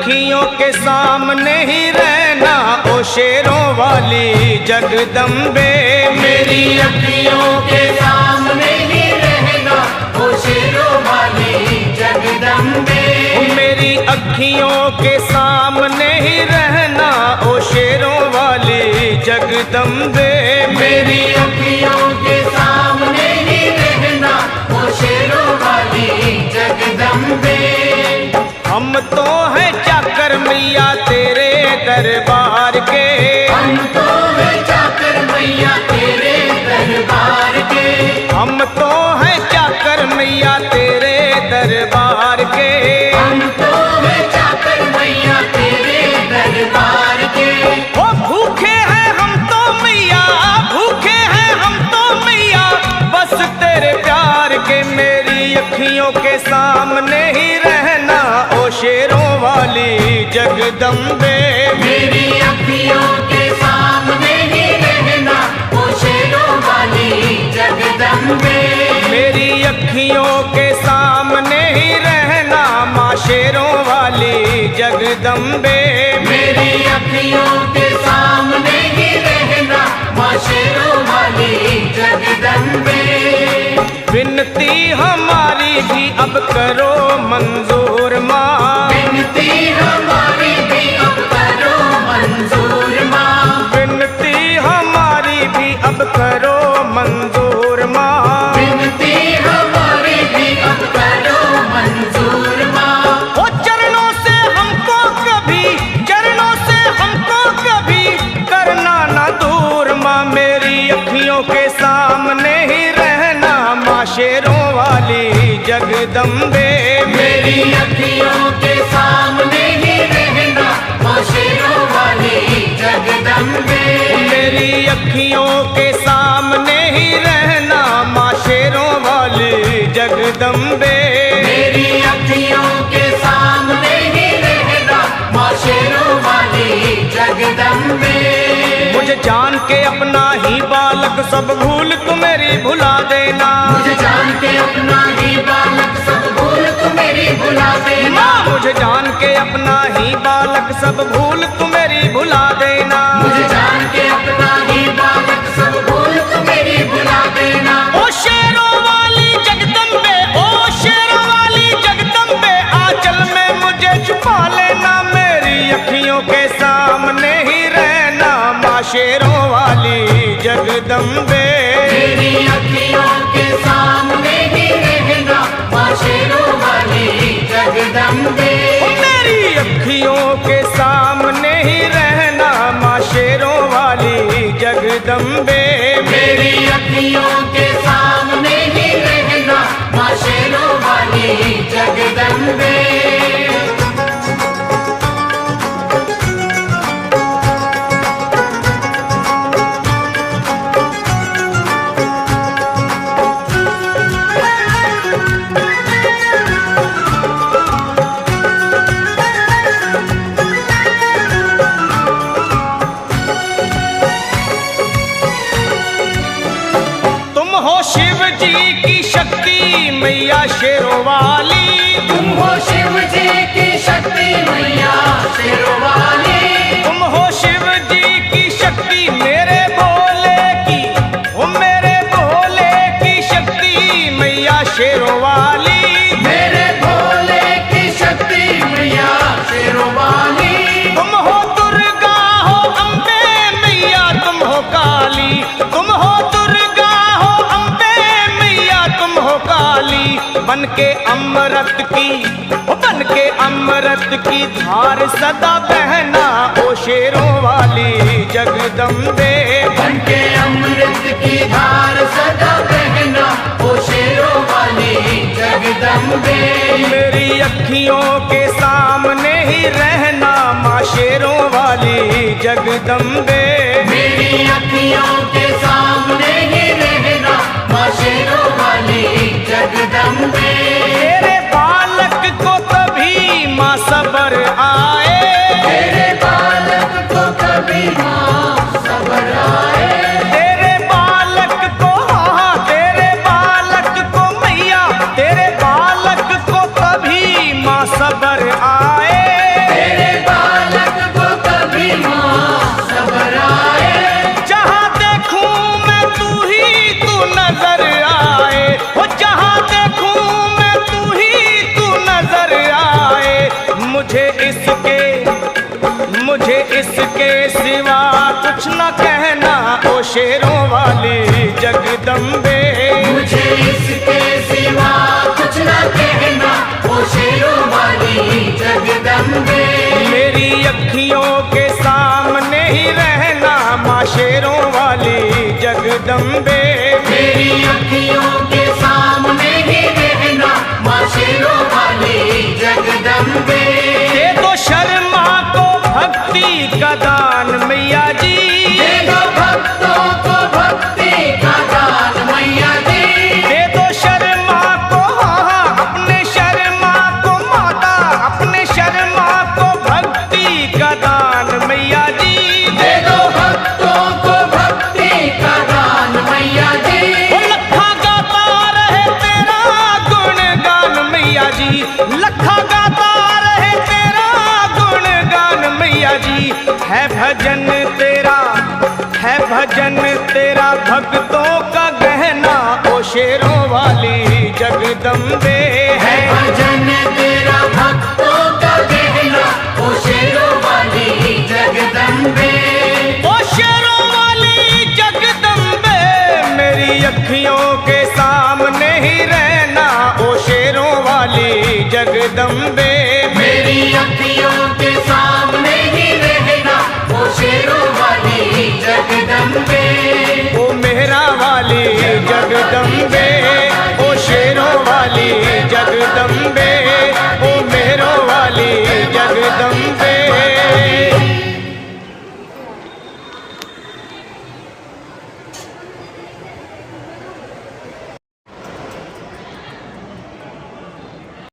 अखियों के सामने ही रहना ओ शेरों वाली जगदम्बे। मेरी अखियों के सामने ही रहना ओ शेरों वाली जगदम्बे। मेरी अखियों के सामने ही रहना ओ शेरों वाली जगदम्बे। मेरी अखियों के सामने ही रहना ओ शेरों वाली जगदम्बे। हम तो हैं चाकर मैया तेरे दरबार के। हम तो हैं चाकर मैया तेरे दरबार के। हम तो हैं चाकर मैया तेरे दरबार के। हम तो हैं चाकर मैया तेरे दरबार के। ओ भूखे हैं हम तो मैया, भूखे हैं हम तो मैया बस तेरे प्यार के। मेरी अखियों के सामने ही रहना ओ शेरों वाली जगदम्बे। मेरी अखियों के सामने ही रहना ओ शेरों वाली जगदम्बे। मेरी अखियों के सामने ही रहना माँ शेरों वाली जगदम्बे। मेरी अखियों के सामने ही रहना माँ शेरों वाली जगदम्बे। विनती हमारी भी अब करो मंजूर माँ। विनती हमारी भी अब करो मंजूर माँ। विनती हमारी भी अब करो मंजूर माँ। विनती हमारी भी अब करो मंजूर माँ। ओ चरणों से हमको कभी, चरणों से हमको कभी करना ना दूर माँ। मेरी अखियों के सामने ही रहना माँ शेरों वाली जगदम्बे। मेरी अखियों के सामने ही रहना माँ शेरों वाली जगदम्बे। मेरी अखियों के सामने ही रहना माँ शेरों वाली जगदम्बे। मेरी अखियों के सामने ही रहना माँ शेरों वाली जगदम्बे। मुझे जान के अपना ही बालक सब भूल तू मेरी भुला देना। मुझे जान के अपना ही बालक सब भूल तू मेरी भुला देना। माँ मुझे जान के अपना ही बालक सब भूल तू मेरी भुला देना। मुझे जान के अपना ही बालक सब भूल तू मेरी भुला देना। ओ शेरों वाली जगदम्बे, ओ शेरों वाली जगदम्बे आंचल में मुझे छुपा लेना। मेरी अखियों के सामने ही रहना माँ शेरों वाली जगदम्बे। मेरी अखियों के सामने ही रहना माँ शेरों वाली जगदम्बे। मेरी अखियों के सामने ही रहना माँ शेरों वाली जगदम्बे। मेरी अखियों के सामने ही रहना माँ शेरों वाली जगदम्बे। शिव जी की शक्ति मैया शेरों वाली। तुम हो शिव जी की शक्ति मैया शेरों वाली। तुम हो शिव जी की शक्ति मेरे भोले की, ओ मेरे भोले की शक्ति मैया शेरों वाली। मेरे भोले की शक्ति मैया शेरों वाली। तुम हो दुर्गा हो अम्बे मैया तुम हो काली। तुम हो दुर्गा हो अम्बे मैया तुम हो काली। बन के अमृत की, बन के अमृत की धार सदा बहना ओ शेरों वाली जगदम्बे। बन के अमृत की धार सदा बहना ओ शेरों वाली जगदम्बे। मेरी अखियों के सामने ही रहना माँ शेरों वाली जगदम्बे। मेरी अखियों के सामने ही रहना माँ शेरों वाली जगदम्बे। तेरे बालक को कभी माँ सबर आए। तेरे बालक को कभी माँ सबर आए। तेरे बालक को, हाँ तेरे बालक को मैया, तेरे बालक को कभी माँ सबर आए। तेरे कहना ओ शेरों वाली जगदम्बे। मेरी अखियों के सामने ही रहना माँ शेरों वाली जगदम्बे। मेरी अखियों के सामने ही रहना माँ शेरों वाली जगदम्बे। दे दो शर्मा को भक्ति का दान मैया जी, दे दो भक्तों को भक्ति का दान मैया जी। दे दो शर्मा को अपने शर्मा को माता, अपने शर्मा को भक्ति का दान मैया जी। दे दो भक्तों को भक्ति का दान मैया जी। वो लखा गाता रहे तेरा गुणगान मैया जी, लखा गाता रहे तेरा गुणगान मैया जी। है भजन तेरा, है भजन तेरा भक्तों का गहना ओ शेरों वाली जगदम्बे। है भजन तेरा भक्तों का गहना ओ शेरों वाली जगदम्बे। ओ शेरों वाली जगदम्बे, मेरी अखियों के सामने ही रहना ओ शेरों वाली जगदम्बे। मेरी अखियों के सामने ही रहना ओ शेरों वाली जगदम्बे।